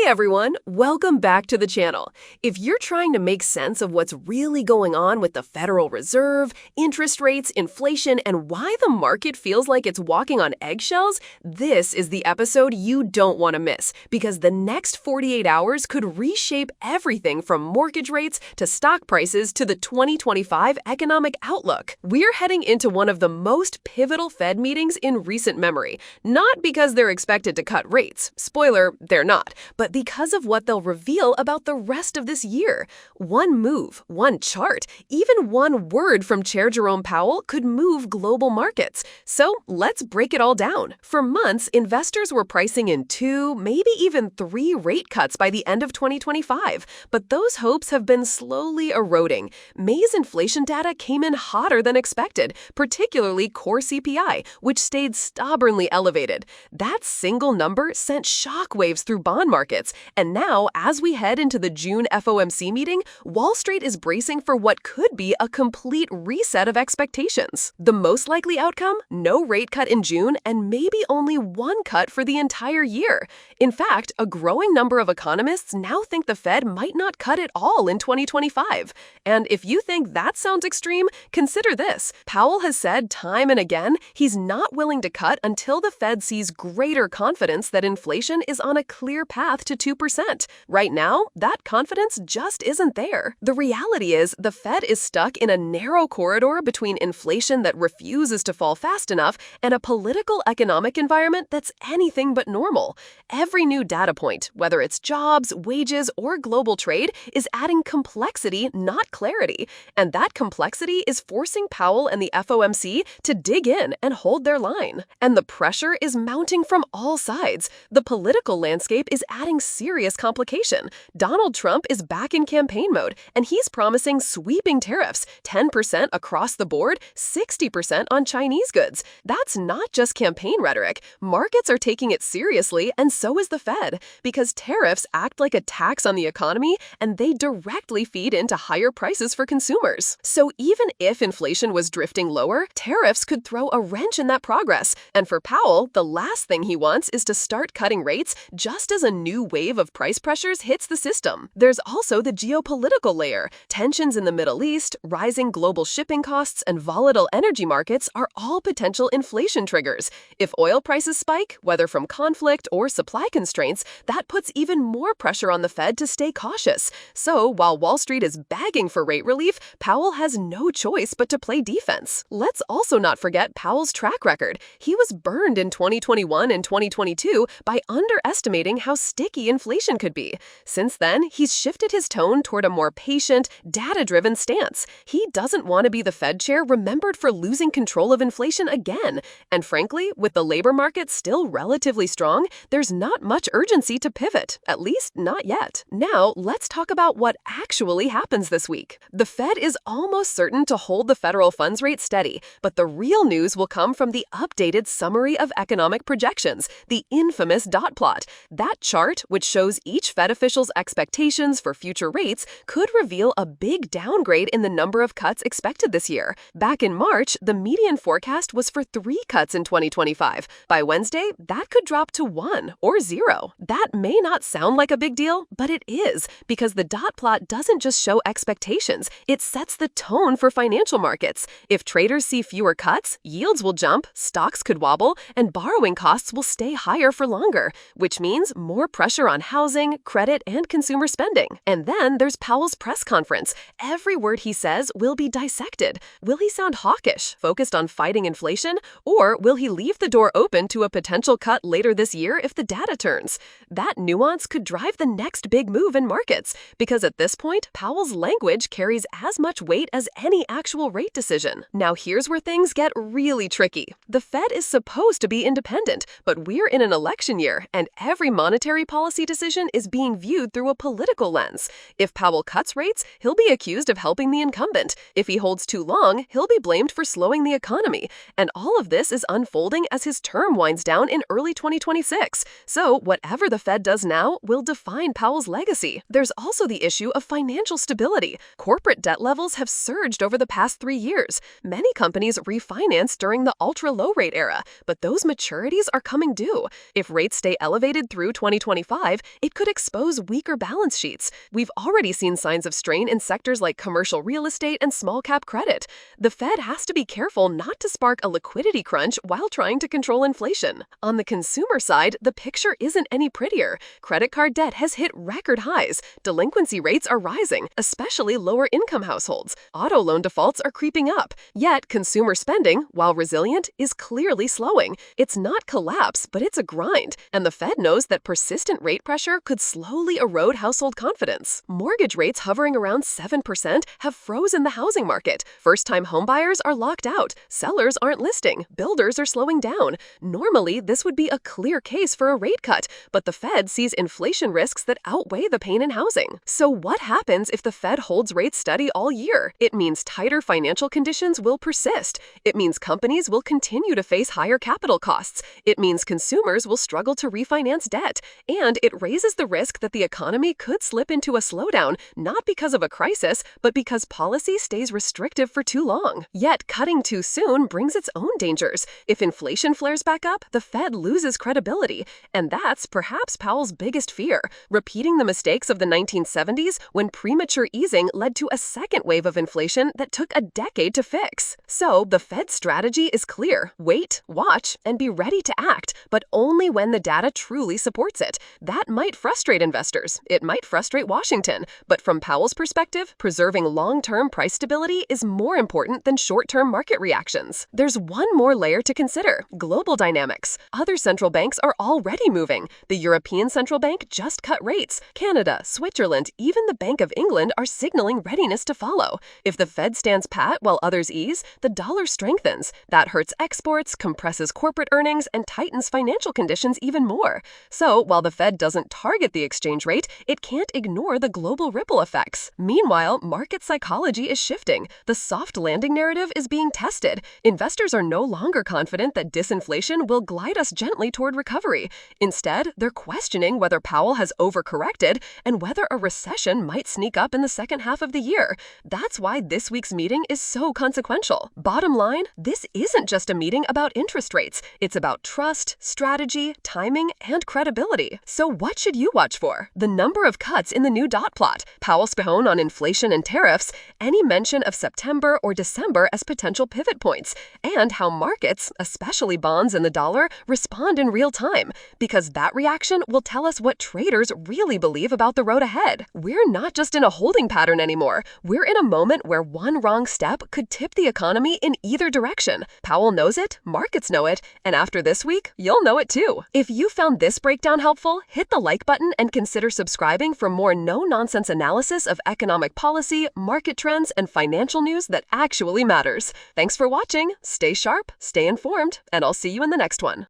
everyone, welcome back to the channel. If you're trying to make sense of what's really going on with the Federal Reserve, interest rates, inflation, and why the market feels like it's walking on eggshells, this is the episode you don't want to miss, because the next 48 hours could reshape everything from mortgage rates to stock prices to the 2025 economic outlook. We're heading into one of the most pivotal Fed meetings in recent memory, not because they're expected to cut rates. Spoiler, they're not. But because of what they'll reveal about the rest of this year. One move, one chart, even one word from Chair Jerome Powell could move global markets. So let's break it all down. For months, investors were pricing in 2, maybe even 3 rate cuts by the end of 2025. But those hopes have been slowly eroding. May's inflation data came in hotter than expected, particularly core CPI, which stayed stubbornly elevated. That single number sent shockwaves through bond markets, and now, as we head into the June FOMC meeting, Wall Street is bracing for what could be a complete reset of expectations. The most likely outcome? No rate cut in June, and maybe only one cut for the entire year. In fact, a growing number of economists now think the Fed might not cut at all in 2025. And if you think that sounds extreme, consider this. Powell has said time and again he's not willing to cut until the Fed sees greater confidence that inflation is on a clear path to 2%. Right now, that confidence just isn't there. The reality is the Fed is stuck in a narrow corridor between inflation that refuses to fall fast enough and a political economic environment that's anything but normal. Every new data point, whether it's jobs, wages, or global trade, is adding complexity, not clarity. And that complexity is forcing Powell and the FOMC to dig in and hold their line. And the pressure is mounting from all sides. The political landscape is adding serious complication. Donald Trump is back in campaign mode, and he's promising sweeping tariffs, 10% across the board, 60% on Chinese goods. That's not just campaign rhetoric. Markets are taking it seriously, and so is the Fed, because tariffs act like a tax on the economy, and they directly feed into higher prices for consumers. So even if inflation was drifting lower, tariffs could throw a wrench in that progress. And for Powell, the last thing he wants is to start cutting rates just as a new wave of price pressures hits the system. There's also the geopolitical layer. Tensions in the Middle East, rising global shipping costs, and volatile energy markets are all potential inflation triggers. If oil prices spike, whether from conflict or supply constraints, that puts even more pressure on the Fed to stay cautious. So while Wall Street is begging for rate relief, Powell has no choice but to play defense. Let's also not forget Powell's track record. He was burned in 2021 and 2022 by underestimating how sticky inflation could be. Since then, he's shifted his tone toward a more patient, data-driven stance. He doesn't want to be the Fed chair remembered for losing control of inflation again. And frankly, with the labor market still relatively strong, there's not much urgency to pivot, at least not yet. Now, let's talk about what actually happens this week. The Fed is almost certain to hold the federal funds rate steady, but the real news will come from the updated Summary of Economic Projections, the infamous dot plot. That chart, which shows each Fed official's expectations for future rates, could reveal a big downgrade in the number of cuts expected this year. Back in March, the median forecast was for 3 cuts in 2025. By Wednesday, that could drop to 1 or 0. That may not sound like a big deal, but it is, because the dot plot doesn't just show expectations, it sets the tone for financial markets. If traders see fewer cuts, yields will jump, stocks could wobble, and borrowing costs will stay higher for longer, which means more pressure on housing, credit, and consumer spending. And then there's Powell's press conference. Every word he says will be dissected. Will he sound hawkish, focused on fighting inflation, or will he leave the door open to a potential cut later this year if the data turns? That nuance could drive the next big move in markets, because at this point, Powell's language carries as much weight as any actual rate decision. Now here's where things get really tricky. The Fed is supposed to be independent, but we're in an election year, and every monetary policy decision is being viewed through a political lens. If Powell cuts rates, he'll be accused of helping the incumbent. If he holds too long, he'll be blamed for slowing the economy. And all of this is unfolding as his term winds down in early 2026. So whatever the Fed does now will define Powell's legacy. There's also the issue of financial stability. Corporate debt levels have surged over the past 3 years. Many companies refinanced during the ultra-low rate era, but those maturities are coming due. If rates stay elevated through 2025, survive, it could expose weaker balance sheets. We've already seen signs of strain in sectors like commercial real estate and small-cap credit. The Fed has to be careful not to spark a liquidity crunch while trying to control inflation. On the consumer side, the picture isn't any prettier. Credit card debt has hit record highs. Delinquency rates are rising, especially lower-income households. Auto loan defaults are creeping up. Yet, consumer spending, while resilient, is clearly slowing. It's not collapse, but it's a grind. And the Fed knows that persistent rate pressure could slowly erode household confidence. Mortgage rates hovering around 7% have frozen the housing market. First-time homebuyers are locked out. Sellers aren't listing. Builders are slowing down. Normally, this would be a clear case for a rate cut, but the Fed sees inflation risks that outweigh the pain in housing. So what happens if the Fed holds rates steady all year? It means tighter financial conditions will persist. It means companies will continue to face higher capital costs. It means consumers will struggle to refinance debt. And it raises the risk that the economy could slip into a slowdown, not because of a crisis, but because policy stays restrictive for too long. Yet, cutting too soon brings its own dangers. If inflation flares back up, the Fed loses credibility. And that's perhaps Powell's biggest fear, repeating the mistakes of the 1970s when premature easing led to a second wave of inflation that took a decade to fix. So, the Fed's strategy is clear. Wait, watch, and be ready to act, but only when the data truly supports it. That might frustrate investors. It might frustrate Washington. But from Powell's perspective, preserving long-term price stability is more important than short-term market reactions. There's one more layer to consider: global dynamics. Other central banks are already moving. The European Central Bank just cut rates. Canada, Switzerland, even the Bank of England are signaling readiness to follow. If the Fed stands pat while others ease, the dollar strengthens. That hurts exports, compresses corporate earnings, and tightens financial conditions even more. So, while the Fed doesn't target the exchange rate, it can't ignore the global ripple effects. Meanwhile, market psychology is shifting. The soft landing narrative is being tested. Investors are no longer confident that disinflation will glide us gently toward recovery. Instead, they're questioning whether Powell has overcorrected and whether a recession might sneak up in the second half of the year. That's why this week's meeting is so consequential. Bottom line, this isn't just a meeting about interest rates. It's about trust, strategy, timing, and credibility. So what should you watch for? The number of cuts in the new dot plot, Powell's tone on inflation and tariffs, any mention of September or December as potential pivot points, and how markets, especially bonds and the dollar, respond in real time, because that reaction will tell us what traders really believe about the road ahead. We're not just in a holding pattern anymore. We're in a moment where one wrong step could tip the economy in either direction. Powell knows it, markets know it, and after this week, you'll know it too. If you found this breakdown helpful, hit the like button and consider subscribing for more no-nonsense analysis of economic policy, market trends, and financial news that actually matters. Thanks for watching. Stay sharp, stay informed, and I'll see you in the next one.